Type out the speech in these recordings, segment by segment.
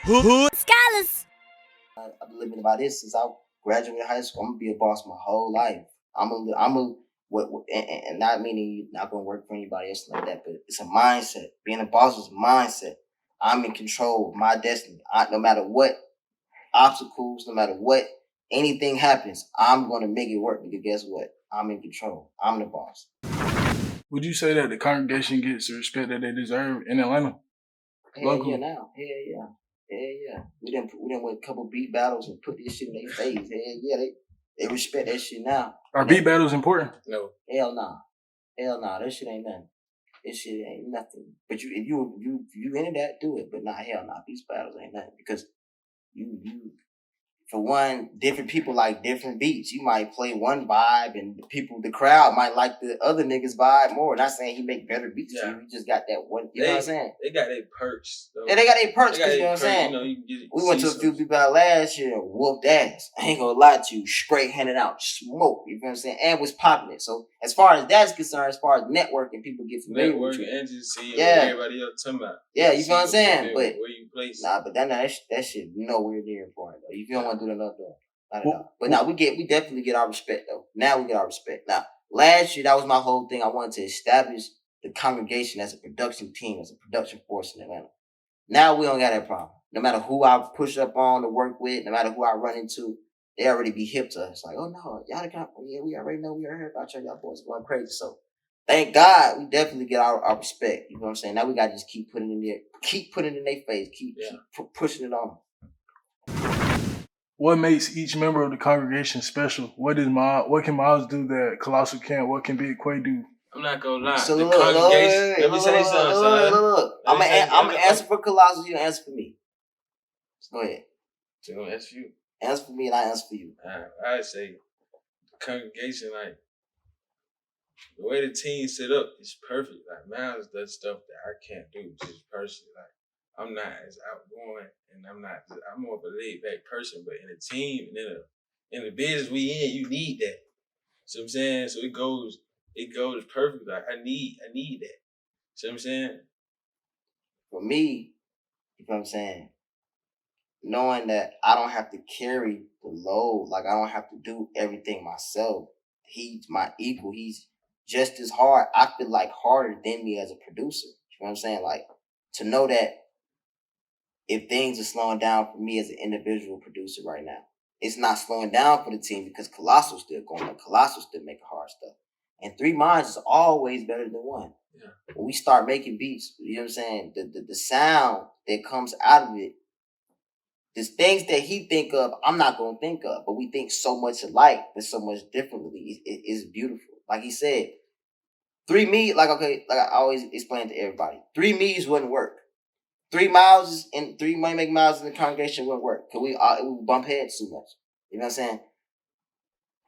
Hood Scholars. I've been living by this since I graduated high school. I'm gonna be a boss my whole life. And not meaning you're not gonna work for anybody else like that, but it's a mindset. Being a boss is a mindset. I'm in control of my destiny. No matter what obstacles, no matter what anything happens, I'm gonna make it work because guess what? I'm in control. I'm the boss. Would you say that the congregation gets the respect that they deserve in Atlanta? Hell yeah, now. Hell yeah. Hell yeah. We done win a couple beat battles and put this shit in their face. Hell yeah, they respect that shit now. Are beat battles important? No. Hell nah. Hell nah. That shit ain't nothing. This shit ain't nothing. But if you into that, do it. But nah, hell nah. Beat battles ain't nothing because you for one, different people like different beats. You might play one vibe, and the crowd might like the other niggas vibe more. Not saying he make better beats. Yeah. You just got that one. You know what I'm saying? They got their perks. Though. Yeah, they got their perks. You know what I'm saying? We went to a few people out last year and whooped ass. I ain't gonna lie to you. Straight handed out smoke. You know what I'm saying? And was popping it. So as far as that's concerned, as far as networking, people get familiar with you. And just see what everybody else talking about. Yeah, you know what I'm saying? But where you place. Nah, but that shit nowhere near important though. You don't want to do that enough though. Not at all. But now we definitely get our respect though. Now we get our respect. Now last year that was my whole thing. I wanted to establish the congregation as a production team, as a production force in Atlanta. Now we don't got that problem. No matter who I push up on to work with, no matter who I run into, they already be hip to us. Like, oh no, y'all we already know, we already heard about y'all boys going crazy. So thank God we definitely get our respect. You know what I'm saying? Now we gotta just keep putting it in their face, keep pushing it on them. What makes each member of the congregation special? What can Myles do that Kolossal can't? What can Big Quay do? I'm not gonna lie. So look, let me say something. Look. I'm gonna answer for Kolossal. You answer for me. Go ahead. So I'm gonna answer you. Answer for me, and I answer for you. I say the congregation, like the way the team set up is perfect. Like Myles does stuff that I can't do just personally. Like I'm not as outgoing, and I'm more of a laid back person. But in a team and in the business we in, you need that. See what I'm saying? So it goes perfect. Like I need that. See what I'm saying? For me, you know what I'm saying? Knowing that I don't have to carry the load, like I don't have to do everything myself. He's my equal. He's just as hard. I feel like harder than me as a producer. You know what I'm saying? Like to know that if things are slowing down for me as an individual producer right now, it's not slowing down for the team because Kolossal's still going on. Kolossal's still making hard stuff. And 3 minds is always better than one. Yeah. When we start making beats, you know what I'm saying? The sound that comes out of it, there's things that he think of, I'm not going to think of, but we think so much alike, but so much differently. It's beautiful. Like he said, 3 me, like I always explain to everybody, 3 me's wouldn't work. 3 Myles and 3 Moneymakin Myles in the congregation wouldn't work because we bump heads too much. You know what I'm saying?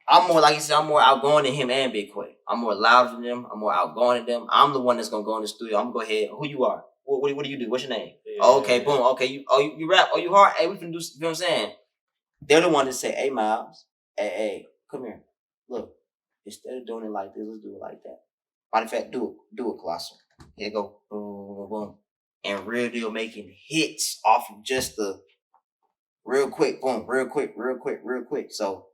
I'm more, like you said, I'm more outgoing than him and Big Quay. I'm more loud than them. I'm more outgoing than them. I'm the one that's going to go in the studio. I'm going to go ahead. Who you are? What do you do? What's your name? Yeah, okay, boom. Okay, you rap. Oh, you hard? Hey, we can do, you know what I'm saying? They're the one that say, hey, Myles, hey, come here. Look, instead of doing it like this, let's do it like that. Matter of fact, do it, Kolossal. Here you go. Boom, boom, boom. And Real Deal making hits off of just the real quick, boom, real quick. So,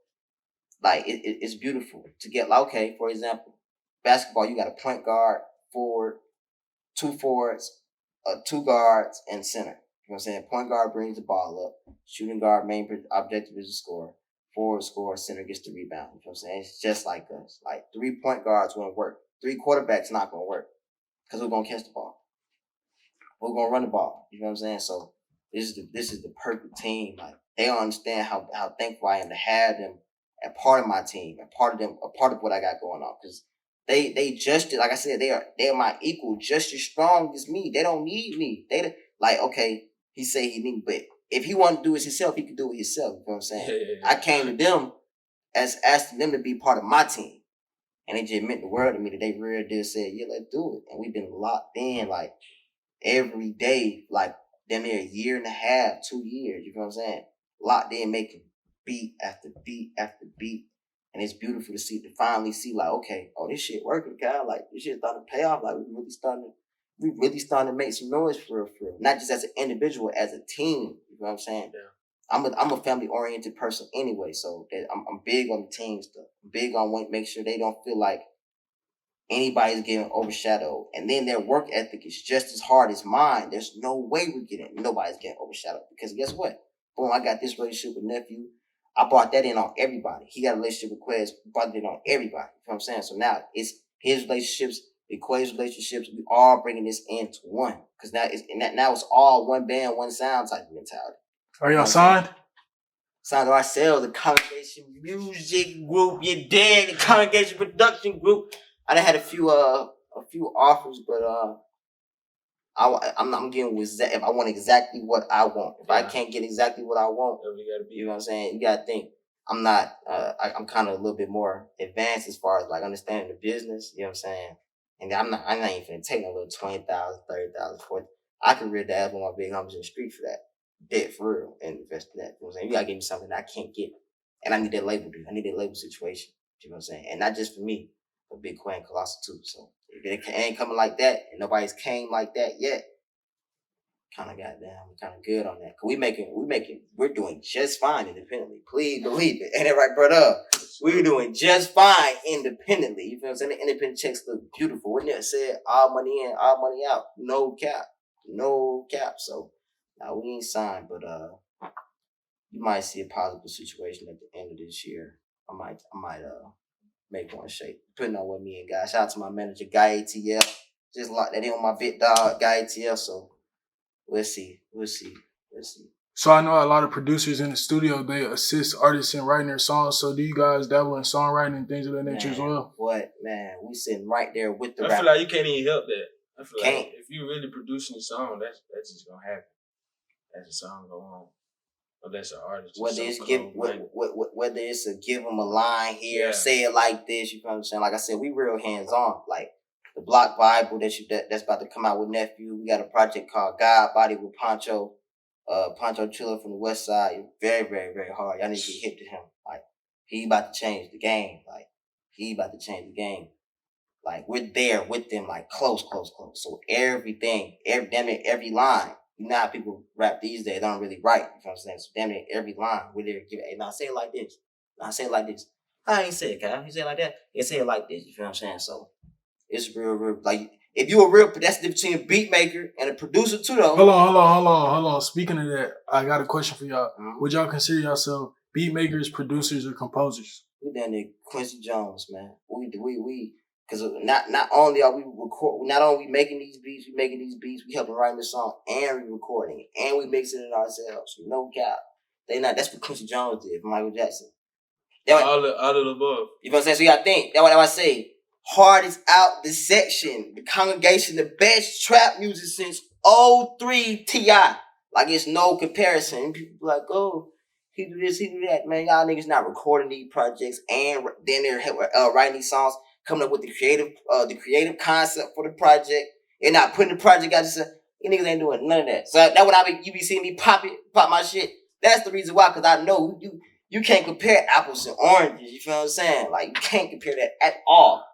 like, it's beautiful to get, like, okay, for example, basketball, you got a point guard, forward, 2 forwards, 2 guards, and center. You know what I'm saying? Point guard brings the ball up. Shooting guard, main objective is to score. Forward score, center gets the rebound. You know what I'm saying? It's just like us. Like, 3 point guards won't work. 3 quarterbacks not going to work because we're going to catch the ball. We're going to run the ball. You know what I'm saying? So this is the perfect team. Like, they don't understand how thankful I am to have them a part of my team, a part of what I got going on. Because they just, like I said, they are my equal, just as strong as me. They don't need me. Okay, he say he need, but if he wanted to do it himself, he could do it himself. You know what I'm saying? Yeah. I came to them as asking them to be part of my team. And it just meant the world to me that they really did say, yeah, let's do it. And we've been locked in, like, every day, like, damn near a year and a half, 2 years, you know what I'm saying? Locked in, making beat after beat after beat. And it's beautiful to finally see, like, okay, oh, this shit working, guy. Like, this shit starting to pay off. Like, we really starting to make some noise for real. Not just as an individual, as a team. You know know what I'm saying? Yeah. I'm a family oriented person anyway, so I'm big on the team stuff. I'm big on make sure they don't feel like anybody's getting overshadowed. And then their work ethic is just as hard as mine. There's no way nobody's getting overshadowed. Because guess what? Boom, I got this relationship with Nefew. I brought that in on everybody. He got a relationship with Quez, brought it on everybody. You know what I'm saying? So now it's his relationships, Quez's relationships. We all bringing this into one. Because now it's all one band, one sound type of mentality. Are y'all signed? Signed to ourselves, the Congregation Music Group. You're dead. The Congregation Production Group. I done had a few offers, but I'm getting with if I want exactly what I want. If I can't get exactly what I want, you know what I'm saying? You gotta think. I'm not. I'm kind of a little bit more advanced as far as like understanding the business. You know what I'm saying? And I'm not even finna take no little 20,000, 30,000, 40. I can read the ass on my big homies in the street for that. Dead for real and invest in that. You know what I'm saying? You gotta give me something that I can't get, and I need that label, dude. I need that label situation. You know what I'm saying? And not just for me. Big Queen Kolossal too. So if it ain't coming like that and nobody's came like that yet, kind of good on that. Cause we're doing just fine independently. Please believe it. Ain't that right, brother? We're doing just fine independently. You feel what I'm saying? The independent checks look beautiful. Wouldn't it said all money in, all money out? No cap. No cap. So now we ain't signed, but you might see a positive situation at the end of this year. I might make one shake. Depending on what me and Guy. Shout out to my manager, Guy ATL. Just lock that in on my big dog, Guy ATL. So we'll see. So I know a lot of producers in the studio, they assist artists in writing their songs. So do you guys dabble in songwriting and things of that nature as well? What, man? We sitting right there with the rapper. I feel like you can't even help that. I feel like if you really producing a song, that's just gonna happen. As the song go on. Unless an artist. Whether it's a give them a line here, say it like this, you know what I'm saying? Like I said, we real hands on. Like the Block Bible that's about to come out with Nefew. We got a project called God Body with Poncho. Poncho Chiller from the West Side. Very, very, very hard. Y'all need to get hip to him. Like he about to change the game. Like we're there with them, like close. So every line. You know how people rap these days, they don't really write. You know what I'm saying? So damn near every line, we're there. Hey, now say it like this. I ain't say it, Kyle. You say it like that. You say it like this. You feel what I'm saying? So it's real. Like if you a real, that's the difference between a beat maker and a producer too, though. Hold on. Speaking of that, I got a question for y'all. Mm-hmm. Would y'all consider yourself beat makers, producers, or composers? We done the Quincy Jones, man. We. Because not only are we making these beats, we helping writing the song and we recording it and we mixing it ourselves. No cap. That's what Quincy Jones did for Michael Jackson. All of the above. You know what I'm saying? So you gotta think. That's what I say. Hardest out the section, the Congregation, the best trap music since 03 T.I. Like it's no comparison. People be like, oh, he do this, he do that. Man, y'all niggas not recording these projects and then they're writing these songs. Coming up with the creative concept for the project. They're not putting the project out. You niggas ain't doing none of that. So that's what you be seeing me pop my shit. That's the reason why, because I know you can't compare apples and oranges. You feel what I'm saying? Like you can't compare that at all.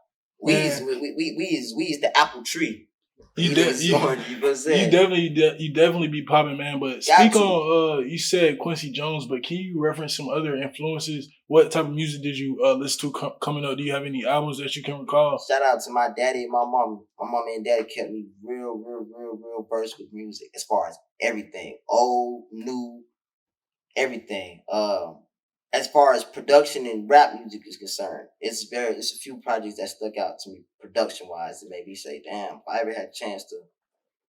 We is the apple tree. You definitely be popping, man. But speak on you said Quincy Jones, but can you reference some other influences? What type of music did you listen to coming up? Do you have any albums that you can recall? Shout out to my daddy and my mom. My mom and daddy kept me real versed with music as far as everything, old, new, everything. As far as production and rap music is concerned, it's a few projects that stuck out to me production wise. It made me say, damn, if I ever had a chance to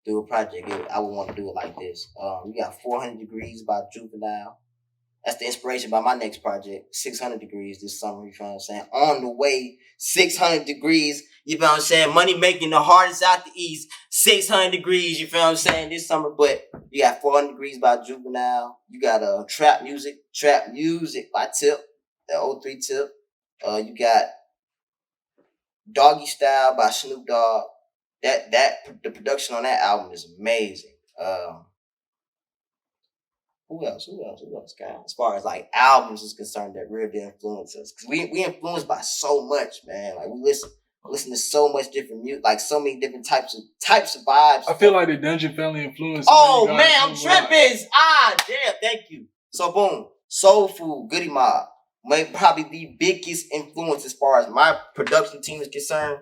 do a project, I would want to do it like this. We got 400 Degrees by Juvenile. That's the inspiration by my next project, 600 Degrees this summer, you know what I'm saying? On the way, 600 degrees, you know what I'm saying? Moneymakin, the hardest out the east, 600 degrees, you feel what I'm saying, this summer. But you got 400 Degrees by Juvenile. You got trap music by Tip, the 03 Tip. You got Doggy Style by Snoop Dogg. The production on that album is amazing. Who else, guys? As far as like albums is concerned that really influence us. Because we influenced by so much, man. Like we listen. listen to so much different music, like so many different types of vibes. I feel like the Dungeon family influence. Oh man, I'm tripping. Damn, thank you. So boom, Soul Food, Goody Mob, may probably the biggest influence as far as my production team is concerned.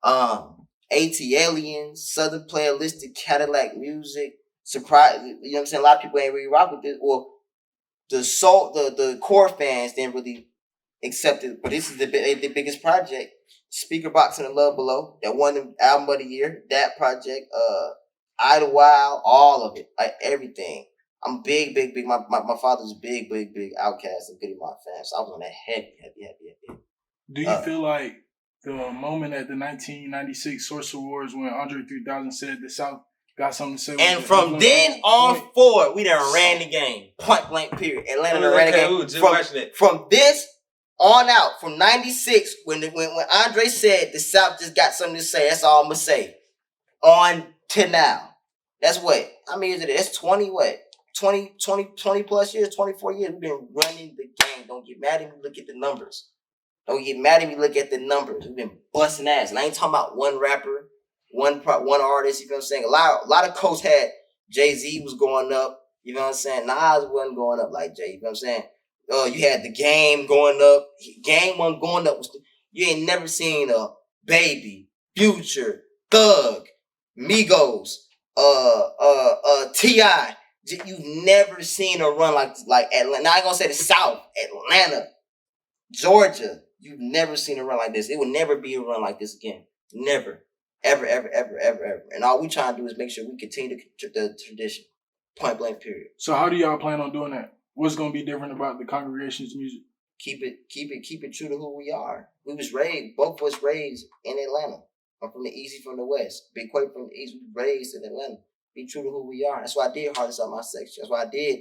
AT Aliens, Southern Playalistic, Cadillac Music. Surprise, you know what I'm saying? A lot of people ain't really rock with this. Well, the core fans didn't really accept it, but this is the biggest project. Speaker Box and the Love Below, that won the album of the year. That project, Idlewild, all of it, like everything. I'm big. My father's big Outkast and Goody Mob fan, so I was on that heavy. Do you feel like the moment at the 1996 Source Awards when Andre 3000 said the South got something to say? And from then on forward, we done ran the game. Point blank period. Atlanta done ran the game. From this on out, from 96, when Andre said the South just got something to say, that's all I'm going to say. On to now. That's what? How many years it is? That's 20 plus years, 24 years. We've been running the game. Don't get mad at me. Look at the numbers. We've been busting ass. And I ain't talking about one rapper, one artist, you know what I'm saying? A lot of coasts had Jay-Z was going up, you know what I'm saying? Nas wasn't going up like Jay, you know what I'm saying? You had the Game going up. Game wasn't going up. You ain't never seen a Baby, Future, Thug, Migos, T.I. You've never seen a run like Atlanta. Now I ain't gonna say the South, Atlanta, Georgia. You've never seen a run like this. It will never be a run like this again. Never. Ever. And all we trying to do is make sure we continue the tradition. Point blank period. So how do y'all plan on doing that? What's gonna be different about the congregation's music? Keep it true to who we are. We was raised, both of us raised in Atlanta. I'm from the East, he's from the West. Big Quay from the East, we raised in Atlanta. Be true to who we are. That's why I did Hardest Out My Section. That's why I did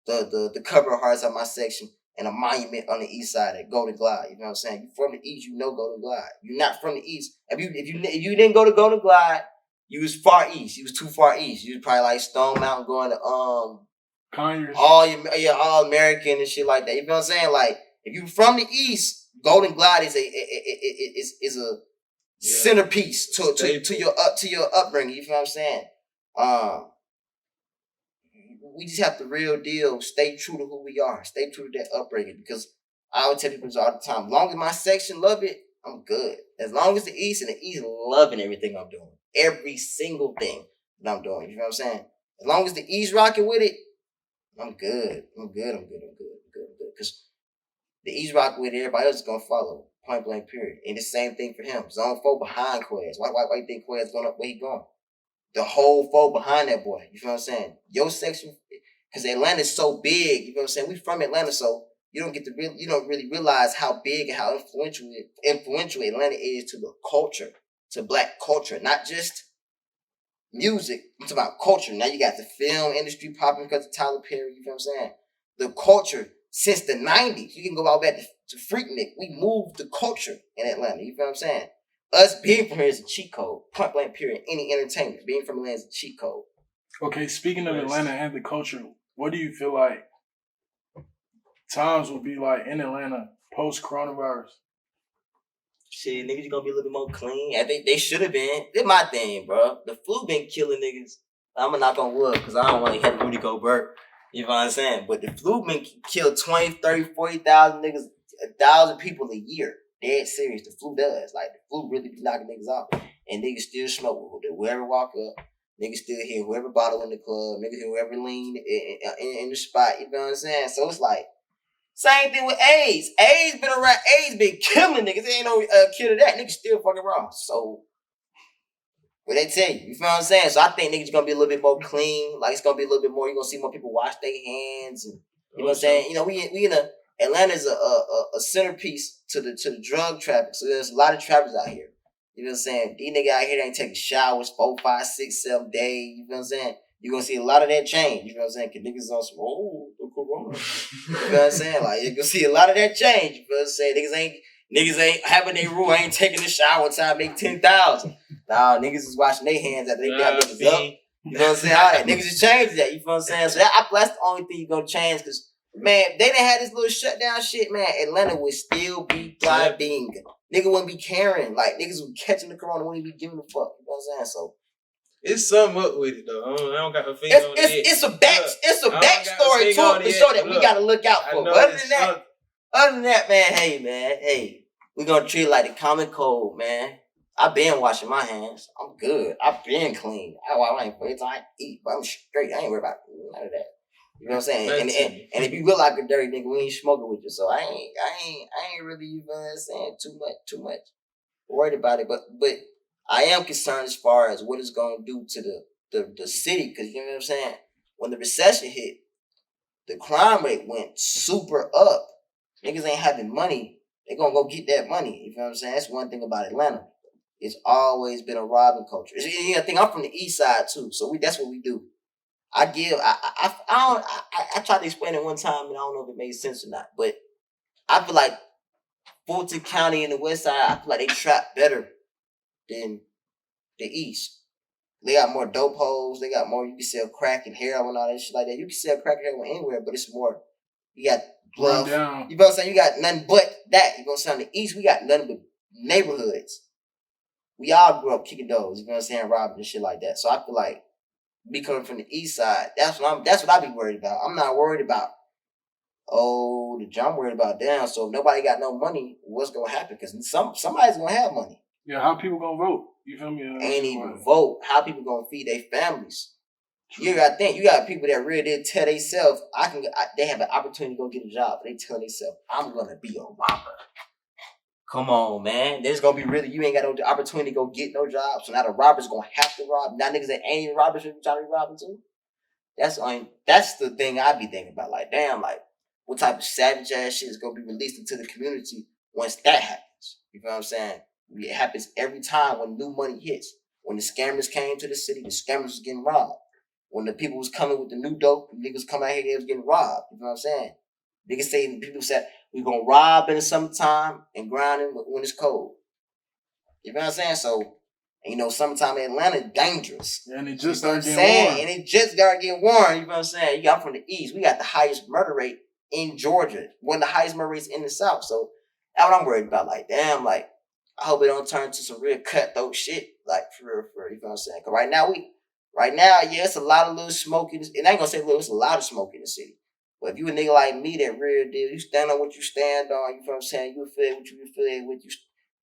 the cover of Hardest Out My Section and a monument on the East Side at Golden Glide. You know what I'm saying? You from the East, you know Golden Glide. You're not from the East. If you didn't go to Golden Glide, you was far east. You was too far east. You was probably like Stone Mountain going to Conyers. all American and shit like that. You know what I'm saying? Like if you from the East, Golden Glide is a centerpiece to your upbringing. You know what I'm saying? We just have to real deal stay true to who we are. Stay true to that upbringing, because I would tell people all the time, as long as my section love it, I'm good. As long as the East loving everything I'm doing. Every single thing that I'm doing. You know what I'm saying? As long as the East rocking with it, I'm good. Because the East rocking with it, everybody else is going to follow. Point blank period. And the same thing for him. Zone 4 behind Quez. Why you think Quez going up where he going? The whole 4 behind that boy. You know what I'm saying? Your section, because Atlanta's so big, you know what I'm saying? We from Atlanta, so you don't really realize how big and how influential Atlanta is to the culture, to black culture, not just music. It's about culture. Now you got the film industry popping because of Tyler Perry. You know what I'm saying? The culture since the 90s. You can go out back to Freaknik. We moved the culture in Atlanta. You know what I'm saying? Us being from here is a cheat code. Point blank period. Any entertainment. Being from Atlanta is a cheat code. Okay, speaking of Atlanta and the culture, what do you feel like times will be like in Atlanta post-coronavirus? Shit, niggas gonna be a little bit more clean. I think they should have been. It's my thing, bro. The flu been killing niggas. I'm gonna knock on wood because I don't want to hit Rudy Gobert. You know what I'm saying? But the flu been killed 20, 30, 40,000 niggas, 1,000 people a year. Dead serious. The flu does. Like, the flu really be knocking niggas off. And niggas still smoke. Whoever walk up, niggas still hear whoever bottle in the club, niggas hear whoever lean in the spot. You know what I'm saying? So it's like, same thing with AIDS. AIDS been killing niggas. There ain't no cure to that. Niggas still fucking raw. So, what they tell you? You feel what I'm saying? So I think niggas gonna be a little bit more clean. Like, it's gonna be a little bit more. You're gonna see more people wash their hands. And, you know what I'm saying? You know, we in a, Atlanta's a centerpiece to the drug traffic. So there's a lot of trappers out here. You know what I'm saying? These niggas out here, they ain't taking showers 4, 5, 6, 7 days. You know what I'm saying? You're going to see a lot of that change. You know what I'm saying? Because niggas on some, the corona. You know what I'm saying? Like, you're going to see a lot of that change. You know what I'm saying? Niggas ain't having their rule. Ain't taking a shower time, make 10,000. Nah, niggas is washing their hands after they got niggas up. You know what I'm saying? All that. Niggas is changing that. You know what I'm saying? So that's the only thing you're going to change, because Man, they didn't have this little shutdown shit, man. Atlanta would still be thriving. Nigga wouldn't be caring. Like, niggas would be catching the corona, wouldn't be giving a fuck. You know what I'm saying? So it's something up with it though. I don't got a finger on it. It's a backstory to it to show that we gotta look out for. But other than that, man, hey, we gonna treat it like the common cold, man. I've been washing my hands. I'm good. I've been clean. I ain't wait till I eat, but I'm straight. I ain't worried about none of that. You know what I'm saying? And if you look like a dirty nigga, we ain't smoking with you. So I ain't really, you know what I'm saying, too much worried about it. But I am concerned as far as what it's gonna do to the city, because you know what I'm saying? When the recession hit, the crime rate went super up. Niggas ain't having money. They gonna go get that money. You know what I'm saying? That's one thing about Atlanta. It's always been a robbing culture. I think I'm from the east side too, so that's what we do. I tried to explain it one time and I don't know if it made sense or not, but I feel like Fulton County and the west side, I feel like they trap better than the east. They got more dope holes, they got more, you can sell crack and heroin and all that shit like that. You can sell crack and heroin anywhere, but it's more, you got bluff. You know what I'm saying? You got nothing but that. You know what I'm saying? On the east, we got nothing but neighborhoods. We all grew up kicking doors, you know what I'm saying, robbing and shit like that. So I feel like me coming from the east side, that's what I be worried about. I'm not worried about, I'm worried about damn. So if nobody got no money, what's gonna happen? Because somebody's gonna have money. Yeah, how people gonna vote? You feel me? Ain't even vote. How people gonna feed their families? True. You gotta think. You got people that really did tell themselves, they have an opportunity to go get a job, but they tell themselves, I'm gonna be a robber. Come on, man. There's gonna be you ain't got no opportunity to go get no job. So now the robber's gonna have to rob. Now niggas that ain't even robbers should be trying to be robbing too. That's the thing I be thinking about. Like, damn, like, what type of savage ass shit is gonna be released into the community once that happens? You know what I'm saying? It happens every time when new money hits. When the scammers came to the city, the scammers was getting robbed. When the people was coming with the new dope, the niggas come out here, they was getting robbed. You know what I'm saying? People said, we gonna rob in the summertime and grind when it's cold. You know what I'm saying? So, you know, summertime in Atlanta dangerous. Yeah, and it just started getting warm. And it just started getting warm. You know what I'm saying? I'm from the east. We got the highest murder rate in Georgia. One of the highest murder rates in the south. So that's what I'm worried about. Like, damn, like, I hope it don't turn to some real cutthroat shit. Like, for real, you know what I'm saying? Because right now, yeah, it's a lot of little smoke in this. And I ain't gonna say little, it's a lot of smoke in the city. But if you a nigga like me, that real deal, you stand on what you stand on, you know what I'm saying? You affiliate what you affiliate with, you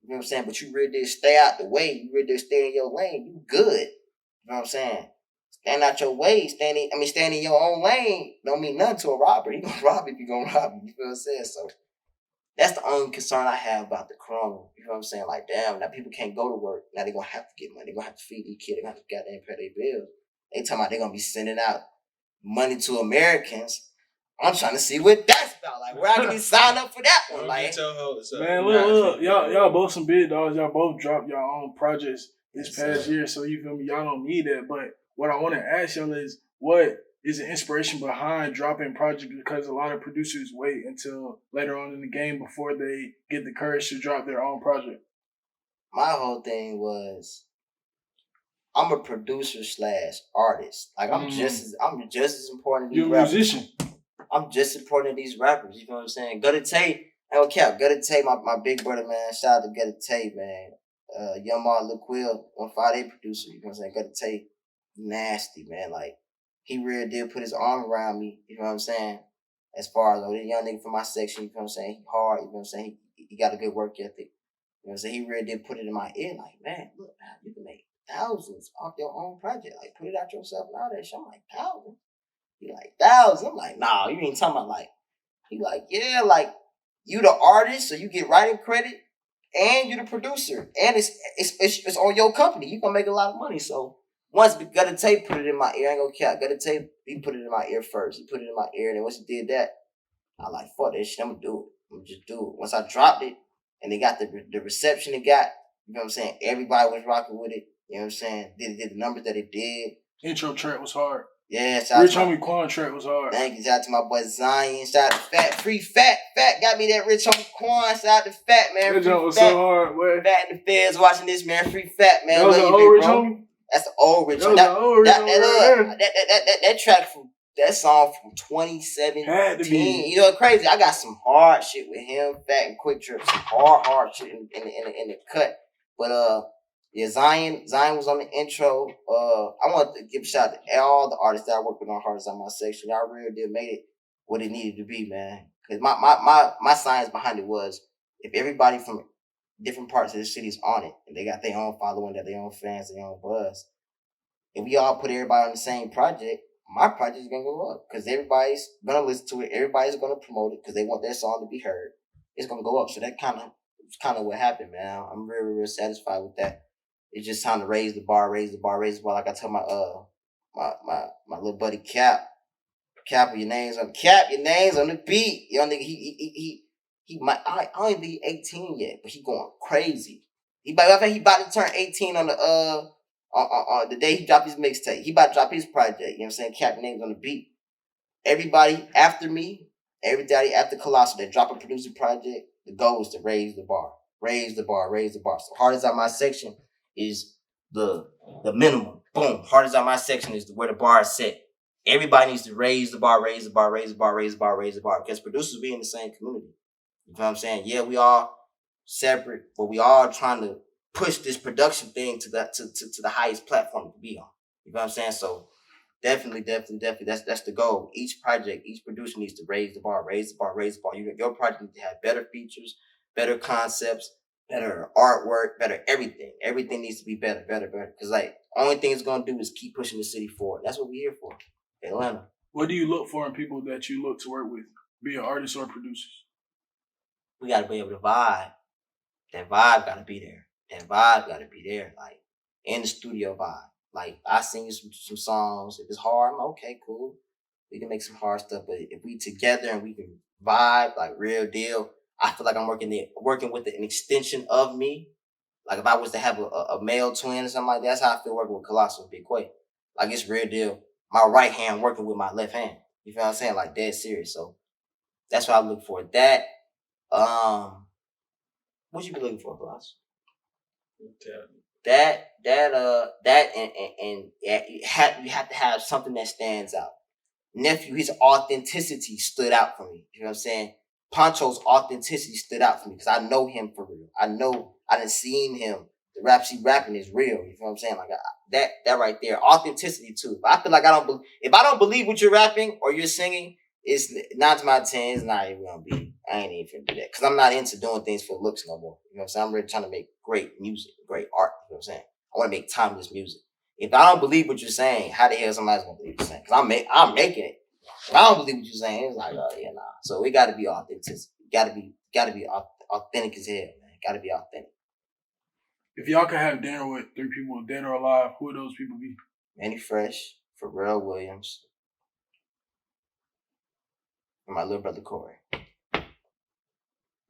know what I'm saying? But you real deal stay out the way, you real deal stay in your lane, you good. You know what I'm saying? Stand out your way, stand in your own lane don't mean nothing to a robber. He gonna rob if you gonna rob him, you know what I'm saying? So that's the only concern I have about the corona. You know what I'm saying? Like, damn, now people can't go to work. Now they're gonna have to get money. They're gonna have to feed these kids, they're gonna have to goddamn pay their bills. They talking about they're gonna be sending out money to Americans. I'm trying to see what that's about. Like, where I can sign up for that one. Like, man, look, y'all both some big dogs. Y'all both dropped your own projects this past year, so you feel me? Y'all don't need that. But what I want to ask y'all is, what is the inspiration behind dropping projects? Because a lot of producers wait until later on in the game before they get the courage to drop their own project. My whole thing was, I'm a producer / artist. Like, I'm just as important. You're a musician. I'm just supporting these rappers, you know what I'm saying? Gutta Tate, I don't care. Gutta Tate, my big brother, man. Shout out to Gutta Tate, man. Young Ma Lil Quill, 158 producer, you know what I'm saying? Gutta Tate, nasty, man. Like, he really did put his arm around me, you know what I'm saying? As far as, this young nigga from my section, you know what I'm saying? He hard, you know what I'm saying? He got a good work ethic. You know what I'm saying? He really did put it in my ear, like, man, look, man, you can make thousands off your own project. Like, put it out yourself and all that shit. I'm like, thousands? He like, thousands? I'm like, nah, you ain't talking about like, he like, yeah, like, you the artist, so you get writing credit, and you the producer, and it's on your company. You gonna make a lot of money. So once Gutta Tate put it in my ear, I ain't gonna cap. Gutta Tate, he put it in my ear first. He put it in my ear, and then once he did that, I like, fuck that shit, I'm gonna do it. I'm gonna just do it. Once I dropped it, and they got the reception it got, you know what I'm saying? Everybody was rocking with it. You know what I'm saying? Did the numbers that it did. Intro track was hard. Yeah, Rich Homie Quan track was hard. Thank you. Shout out to my boy Zion. Shout out to Fat. Free Fat. Fat got me that Rich Homie Quan. Shout out to Fat, man. That joke was so hard, boy. Fat and the feds watching this, man. Free Fat, man. That was the old Rich Homie? That's the old Rich Homie. That was the old Rich Homie. That track from that song from 2017. You know, crazy. I got some hard shit with him, Fat and Quick Trip, some hard shit in the cut. But yeah, Zion was on the intro. I want to give a shout out to all the artists that I worked with on Hardest on my section. Y'all really did made it what it needed to be, man. Because my science behind it was if everybody from different parts of the city is on it and they got their own following, got their own fans, their own buzz, and we all put everybody on the same project, my project is gonna go up because everybody's gonna listen to it. Everybody's gonna promote it because they want their song to be heard. It's gonna go up. So that kind of what happened, man. I'm real satisfied with that. It's just time to raise the bar, raise the bar, raise the bar. Like I tell my little buddy Cap, your name's on the beat. Young nigga, he might. I don't even think he's 18 yet, but he going crazy. He about to turn 18 on the day he dropped his mixtape. He about to drop his project. You know what I'm saying? Cap, your name's on the beat. Everybody after me, everybody after Kolossal that drop a producer project, the goal is to raise the bar. Raise the bar, raise the bar. So Hardest Out My Section is the minimum. Boom. Hardest Out My Section is where the bar is set. Everybody needs to raise the bar, raise the bar, raise the bar, raise the bar, raise the bar. Because producers be in the same community. You know what I'm saying? Yeah, we all separate, but we all trying to push this production thing to the highest platform to be on. You know what I'm saying? So definitely, that's the goal. Each project, each producer needs to raise the bar, raise the bar, raise the bar. Your project needs to have better features, better concepts, better artwork, better everything. Everything needs to be better. Because like only thing it's gonna do is keep pushing the city forward. That's what we're here for. Atlanta. What do you look for in people that you look to work with, be it artists or producers? We gotta be able to vibe. That vibe gotta be there. That vibe gotta be there. Like in the studio vibe. Like I sing you some songs. If it's hard, I'm okay, cool. We can make some hard stuff. But if we together and we can vibe, like real deal, I feel like I'm working with an extension of me. Like if I was to have a male twin or something like that, that's how I feel working with Kolossal Big Quay. Like it's real deal. My right hand working with my left hand. You feel what I'm saying? Like dead serious. So that's what I look for. That what you be looking for, Kolossal? That and you have to have something that stands out. Nefew, his authenticity stood out for me. You know what I'm saying? Poncho's authenticity stood out for me because I know him for real. I done seen him. The raps he rapping is real. You know what I'm saying? Like that right there, authenticity too. But I feel like if I don't believe what you're rapping or you're singing, it's 9 to my 10. It's not even gonna be. I ain't even finna do that because I'm not into doing things for looks no more. You know what I'm saying? I'm really trying to make great music, great art. You know what I'm saying? I want to make timeless music. If I don't believe what you're saying, how the hell somebody's gonna believe what you're saying? Because I'm making it. If I don't believe what you're saying, it's like, oh yeah, nah. So it gotta be authentic. Gotta be authentic as hell, man. Gotta be authentic. If y'all could have dinner with 3 people, dead or alive, who would those people be? Manny Fresh, Pharrell Williams, and my little brother Corey.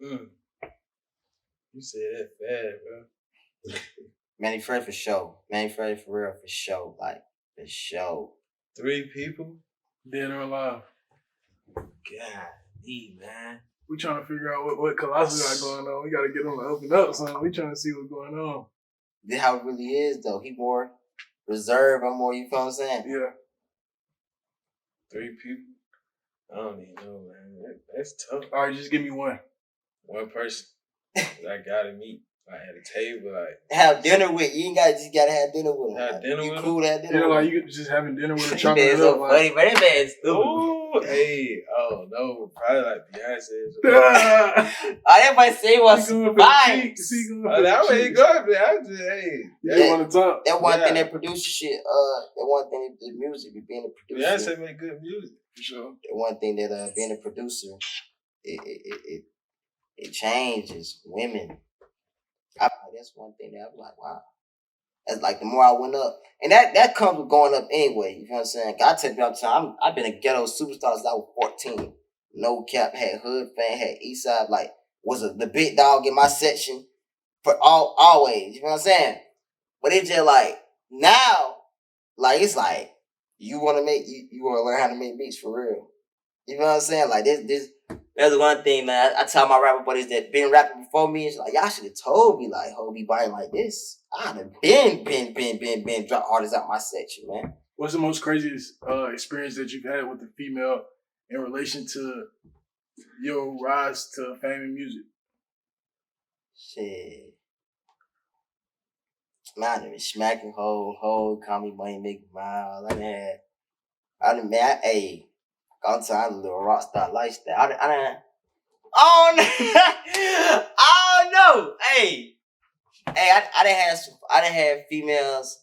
You said that bad, bro. Manny Fresh for sure. Manny Fresh, Pharrell for sure. Like for sure. 3 people, Dead or alive? God, man. We trying to figure out what Kolossal got going on. We got to get him to open up, son. We trying to see what's going on. This how it really is, though. He more reserved. I'm more, you feel what I'm saying? Yeah. 3 people? I don't even know, man. That's tough. All right, just give me one. One person that I gotta meet. Like at a table, like have dinner with. You ain't just gotta have dinner with him. Have dinner you with cool him? to have dinner Yeah, with like him. you just having dinner with a That chopping man's it so up. funny, but that man's stupid. Ooh, hey, oh no, probably like Beyonce. Everybody say he wants some vibes. That way he go, man. I just, hey, you want to talk? That one thing that producer shit. That one thing that the music, being a producer. Beyonce make good music For sure. The one thing that being a producer, it changes women. That's one thing that I'm like, wow. That's like the more I went up, and that comes with going up anyway. You know what I'm saying? I tell you all the time, I've been a ghetto superstar since I was 14. No cap, had hood fan, had east side, like was the big dog in my section for always. You know what I'm saying? But it's just like now, like it's like you want to learn how to make beats for real. You know what I'm saying? Like this. That's the one thing, man. I tell my rapper buddies that been rapping before me, it's like, y'all should have told me, like, be buying like this. I'd have been drop artists out my section, man. What's the most craziest experience that you've had with a female in relation to your rise to fame and music? Shit. Man, I done been smacking whole, call me Moneymakin, Myles. Hey, I'm telling you, a little rock star lifestyle. I done, oh no, oh no, hey, I done had females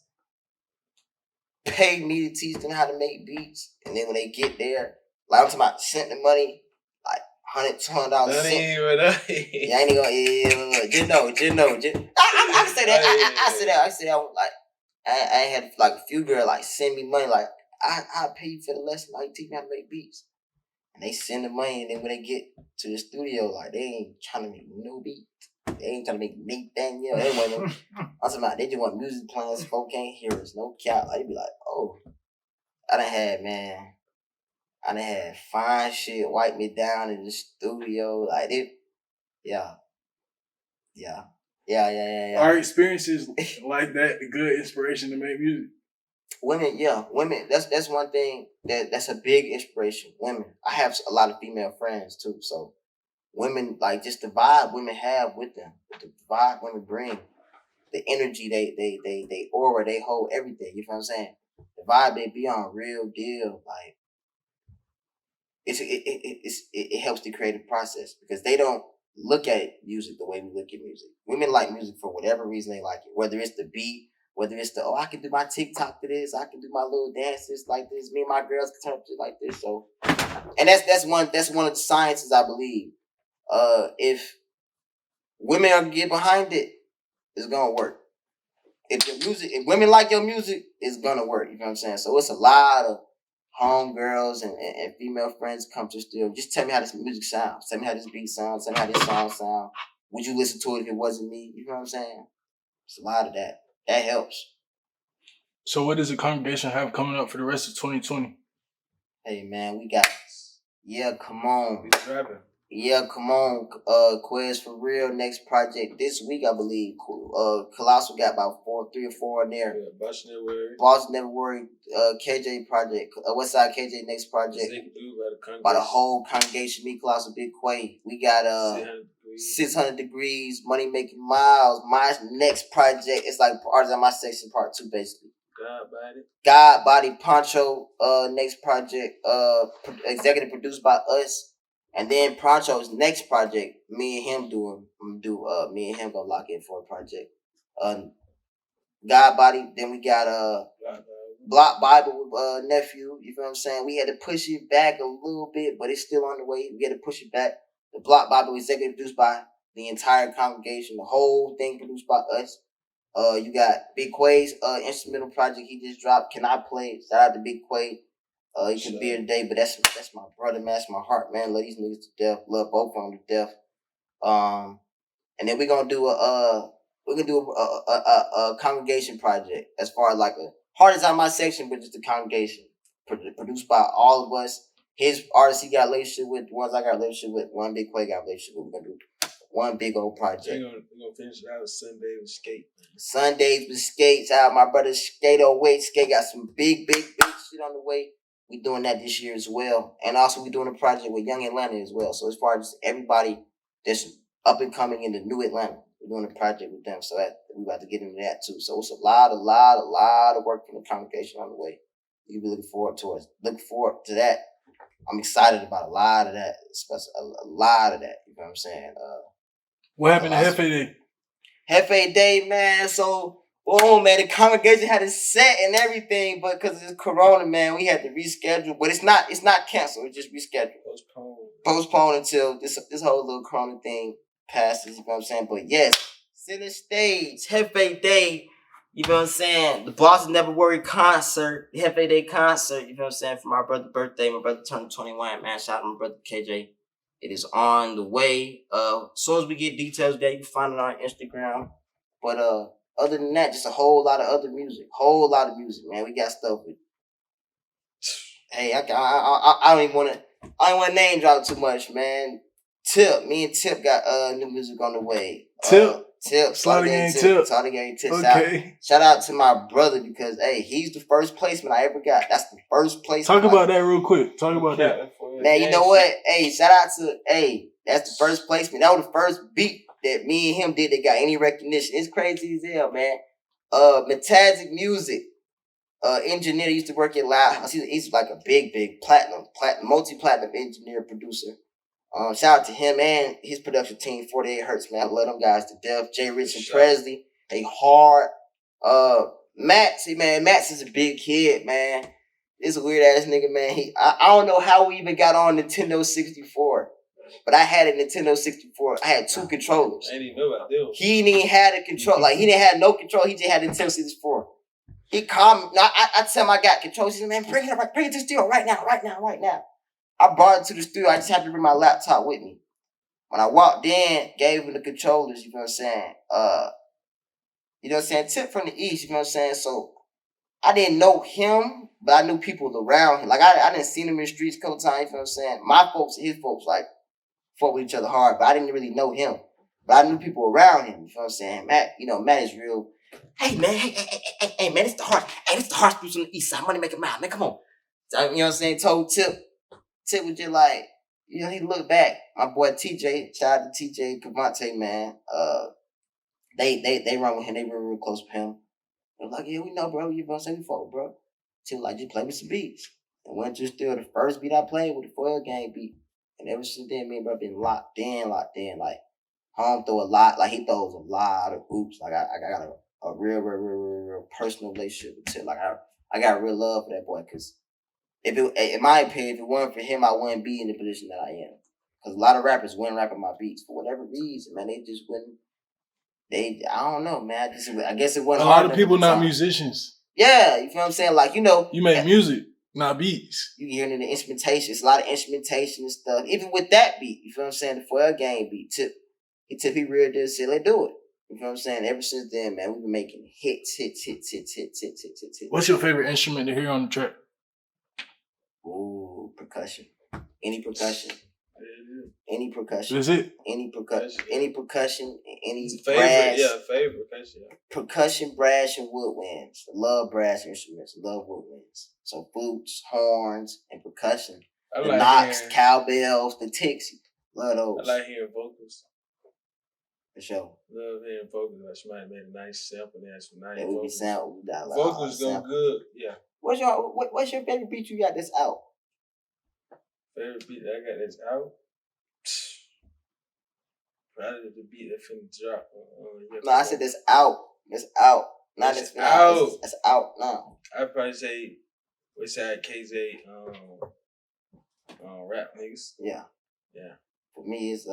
pay me to teach them how to make beats, and then when they get there, like I'm talking about, sent the money, like $100, $200. Yeah, I ain't gonna, just know. I can say that. I say that. Like, I had like a few girls like send me money, like I pay you for the lesson, like teach me how to make beats, and they send the money, and then when they get to the studio, like they ain't trying to make no beat. They ain't trying to make Nathaniel. They want I'm talking about they just want music playing, so folk can't hear us, no cap. Like they be like, oh, I done had fine shit wipe me down in the studio, like it, yeah. Our experiences like that, good inspiration to make music. Women. That's one thing that's a big inspiration. Women. I have a lot of female friends too, so women, like just the vibe women have with them, the vibe women bring, the energy they aura, they hold everything. You know what I'm saying? The vibe they be on, real deal. Like it helps the creative process because they don't look at music the way we look at music. Women like music for whatever reason they like it, whether it's the beat, whether it's the I can do my TikTok to this, I can do my little dances like this. Me and my girls can turn up to like this. So, and that's one of the sciences I believe. If women are get behind it, it's gonna work. If women like your music, it's gonna work. You know what I'm saying? So it's a lot of homegirls and female friends come to the studio. Just tell me how this music sounds. Tell me how this beat sounds. Tell me how this song sounds. Would you listen to it if it wasn't me? You know what I'm saying? It's a lot of that. That helps. So what does the congregation have coming up for the rest of 2020? Hey man, we got come on. He's rapping. Come on, Quez for real. Next project this week, I believe. Kolossal got about 3 or 4 in there. Yeah, Boss Never Worry. KJ project. Westside KJ next project. By the whole congregation. Me, Kolossal, Big Quay. We got 600 Degrees. Moneymakin, Myles. My next project is like artists on my section part 2, basically. God Body Poncho. Next project. Executive produced by us. And then Poncho's next project, me and him gonna lock in for a project. God Body, then we got Block Bible with Nefew, you know what I'm saying? We had to push it back a little bit, but it's still on the way. We had to push it back. The Block Bible executive produced by the entire congregation, the whole thing produced by us. You got Big Quay's instrumental project he just dropped. Can I Play? Shout out to Big Quay. You can be here today, but that's my brother, man. That's my heart, man. Love these niggas to death. Love both of them to death. And then we're gonna do a congregation project as far as like a hardest out of my section, but just a congregation produced by all of us. His artists he got a relationship with, the ones I got a relationship with, one Big Quay got a relationship with. We're gonna do one big old project. We're gonna finish it out with Sundays with Skate. Sundays with Skates out. My brother Skate Skate got some big shit on the way. We doing that this year as well. And also we doing a project with Young Atlanta as well. So as far as everybody that's up and coming in the new Atlanta, we're doing a project with them. So that we about to get into that too. So it's a lot of work from the congregation on the way. You be looking forward to it. Look forward to that. I'm excited about a lot of that, especially a lot of that. You know what I'm saying? What happened to Hefe Day? Hefe Day, man. So, boom, man. The congregation had it set and everything, but because it's Corona, man, we had to reschedule. But it's not canceled. It's just rescheduled. Postponed until this whole little Corona thing passes. You know what I'm saying? But yes, center stage, Hefe Day. You know what I'm saying? The Boss Never Worry concert, Hefe Day concert. You know what I'm saying? For my brother's birthday, my brother turned 21. Man, shout out to my brother KJ. It is on the way. As soon as we get details there, you can find it on Instagram. But other than that, just a whole lot of other music. Whole lot of music, man. We got stuff with. Hey, I don't even want to name drop too much, man. Me and Tip got new music on the way. Tip Tip. Slaughter Gang Tip. Slaughter Gang Tip. Okay. Shout out to my brother because, hey, he's the first placement I ever got. That's the first placement. Talk about that real quick. Talk about that. Man, you know what? Hey, shout out to, that's the first placement. That was the first beat that me and him did that got any recognition. It's crazy as hell, man. Metazic Music. Engineer used to work at Loud. He's like a big platinum, multi-platinum engineer producer. Shout out to him and his production team, 48 Hertz, man. I love them guys to death. Jay Rich and Presley, they hard. Max is a big kid, man. This a weird ass nigga, man. I don't know how we even got on Nintendo 64, but I had a Nintendo 64. I had 2 controllers. I didn't know about them. He didn't even have a control. Like, he didn't have no control. He just had a Nintendo 64. He called me. Now, I tell him I got control. He said, man, bring it to the studio right now. I brought it to the studio. I just had to bring my laptop with me. When I walked in, gave him the controllers, you know what I'm saying? Tip from the East, you know what I'm saying? So I didn't know him, but I knew people around him. Like, I didn't see him in the streets a couple times, you know what I'm saying? My folks and his folks, like, fought with each other hard, but I didn't really know him. But I knew people around him, you know what I'm saying? Matt is real. Hey, man, hey, man, it's the hard streets on the East side. Moneymakin, man, come on. So, you know what I'm saying? Told Tip was just like, he looked back. My boy TJ, shout out to TJ Cavante, man. They run with him. They were real close with him. They're like, yeah, we know, bro. You know what I'm saying? We fought, bro. Tip was like, just play me some beats. And went to still the first beat I played with the Foil Gang beat. And ever since then, me and bro been locked in. Like, home throw a lot. Like, he throws a lot of oops. Like, I got a real personal relationship with Tip. Like, I got real love for that boy, because in my opinion, if it weren't for him, I wouldn't be in the position that I am. Because a lot of rappers wouldn't rap on my beats for whatever reason, man. They just wouldn't. I don't know, man. I guess it wasn't. A lot of people not musicians. Yeah, you feel what I'm saying? Like, you make music, not beats. You hearing the instrumentation. It's a lot of instrumentation and stuff. Even with that beat, you feel what I'm saying? The Foil Gang beat, Tip, he real did say, let's do it. You know what I'm saying? Ever since then, man, we've been making hits. What's your favorite instrument to hear on the track? Ooh, percussion. Any percussion. Is it? Any percussion, any favorite, brass. Yeah, favorite percussion. Percussion, brass, and woodwinds. I love brass instruments. I love woodwinds. So flutes, horns, and percussion. The knocks, cowbells, the ticks. Love those. I like hearing vocals. For sure. Love hearing vocals. Like, somebody made a nice sample. They had some nice vocals. Vocals go good. Yeah. What's your favorite beat you got that's out? Favorite beat that I got that's out? Probably the beat that finna drop. No, I said that's out. That's out. Not that's out. That's out now. I'd probably say Westside KZ rap niggas. Yeah. Yeah. For me, it's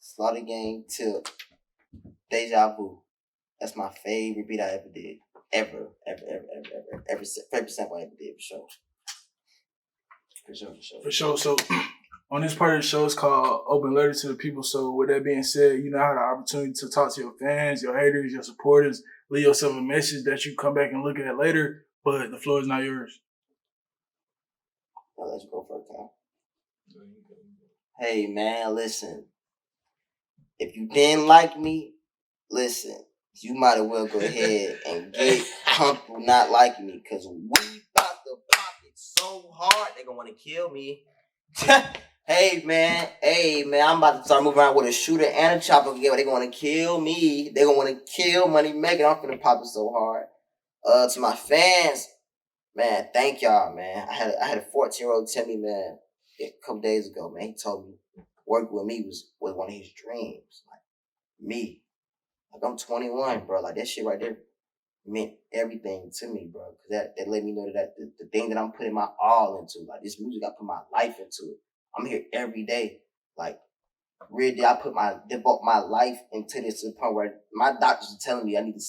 Slaughter Gang Tip, Deja Vu. That's my favorite beat I ever did. Ever favorite sample I ever did, for sure. So on this part of the show, it's called Open Letter to the People. So with that being said, you now have the opportunity to talk to your fans, your haters, your supporters, leave yourself a message that you come back and look at later, but the floor is not yours. I'll let you go first, Kyle. Hey, man, listen. If you didn't like me, listen. You might as well go ahead and get comfortable not liking me, because we about to pop it so hard, they're going to want to kill me. Hey, man, I'm about to start moving around with a shooter and a chopper again. They're going to kill me. They're going to want to kill Moneymakin. I'm going to pop it so hard. To my fans, man, thank y'all, man. I had a 14-year-old tell me, man, a couple days ago, man, he told me working with me was one of his dreams. Like, me. Like, I'm 21, bro. Like, that shit right there meant everything to me, bro. Because that let me know that the thing that I'm putting my all into, like, this music, I put my life into it. I'm here every day. Like, really, I devote my life into this to the point where my doctors are telling me I need to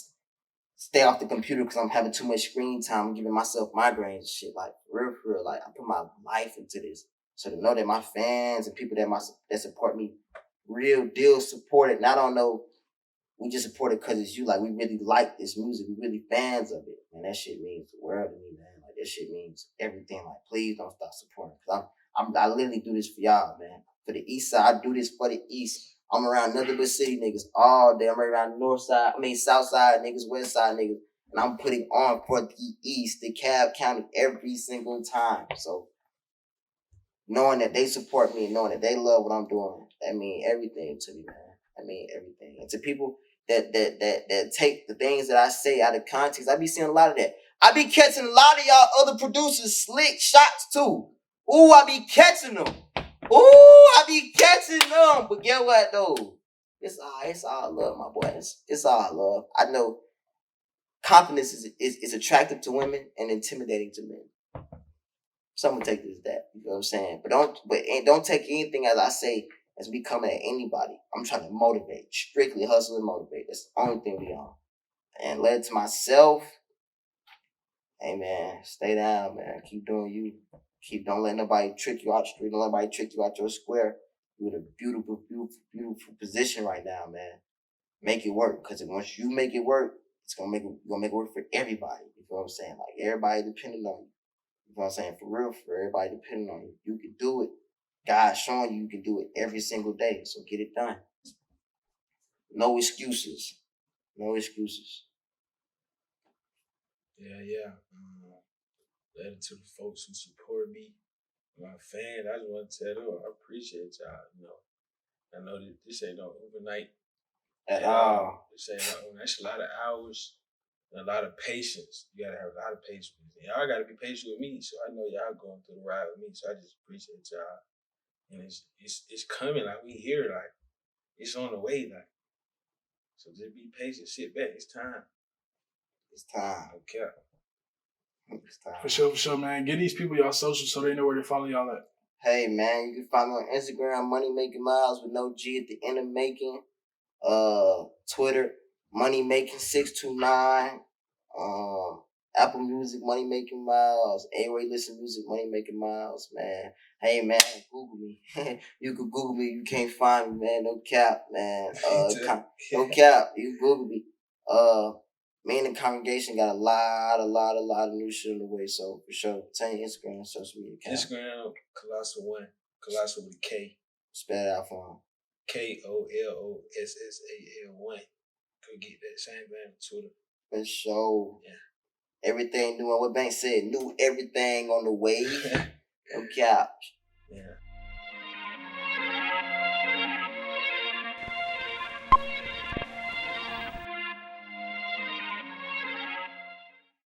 stay off the computer because I'm having too much screen time. I'm giving myself migraines and shit. Like, for real. Like, I put my life into this. So to know that my fans and people that support me, real deal supported. And I don't know, we just support it because it's you. Like, we really like this music. We really fans of it. And that shit means the world to me, man. Like, that shit means everything. Like, please don't stop supporting. Because I literally do this for y'all, man. For the East Side, I do this for the East. I'm around nothing but city niggas all day. I'm around south side niggas, west side niggas. And I'm putting on for the East, the Cab County every single time. So knowing that they support me and knowing that they love what I'm doing, that means everything to me, man. That means everything. And to people that take the things that I say out of context, I be seeing a lot of that. I be catching a lot of y'all other producers slick shots too. Ooh, I be catching them. Ooh, I be catching them. But get what though? It's all love, my boy. It's all love. I know confidence is attractive to women and intimidating to men. Some will take this as that. You know what I'm saying? But don't take anything as I say as me coming at anybody. I'm trying to motivate. Strictly hustle and motivate. That's the only thing we on. And led to myself. Hey man, stay down, man. Keep doing you. Don't let nobody trick you out the street. Don't let nobody trick you out your square. You're in a beautiful, beautiful, beautiful position right now, man. Make it work. Because once you make it work, it's gonna make it work for everybody. You know what I'm saying? Like everybody depending on you. You know what I'm saying? For real, for everybody depending on you. You can do it. God's showing you can do it every single day. So get it done. No excuses. No excuses. Yeah. Letter to the folks who support me, my fans. I just want to tell them I appreciate y'all. You know, I know that this ain't no overnight At all. This ain't no overnight. That's a lot of hours and a lot of patience. You gotta have a lot of patience with me. Y'all gotta be patient with me, so I know y'all going through the ride with me. So I just appreciate y'all. And it's coming. Like we here. Like it's on the way. Like so, just be patient. Sit back. It's time. It's time. Okay. It's time. For sure, man. Get these people y'all social so they know where to follow y'all at. Hey, man, you can find me on Instagram, Moneymakin Myles with no G at the end of making. Twitter, Moneymakin629. Apple Music, Moneymakin Myles. A-Ray Listen Music, Moneymakin Myles, man. Hey, man, Google me. You can Google me. You can't find me, man. No cap, man. No cap. You can Google me. Me and the congregation got a lot of new shit in the way. So for sure, tell your Instagram and social media account. Instagram, Kolossal 1. Kolossal with a K. Spell it out for him. Kolossal 1. Go get that same thing on Twitter. For sure. Yeah. Everything new. What Bank said, new everything on the way. No cap. Yeah.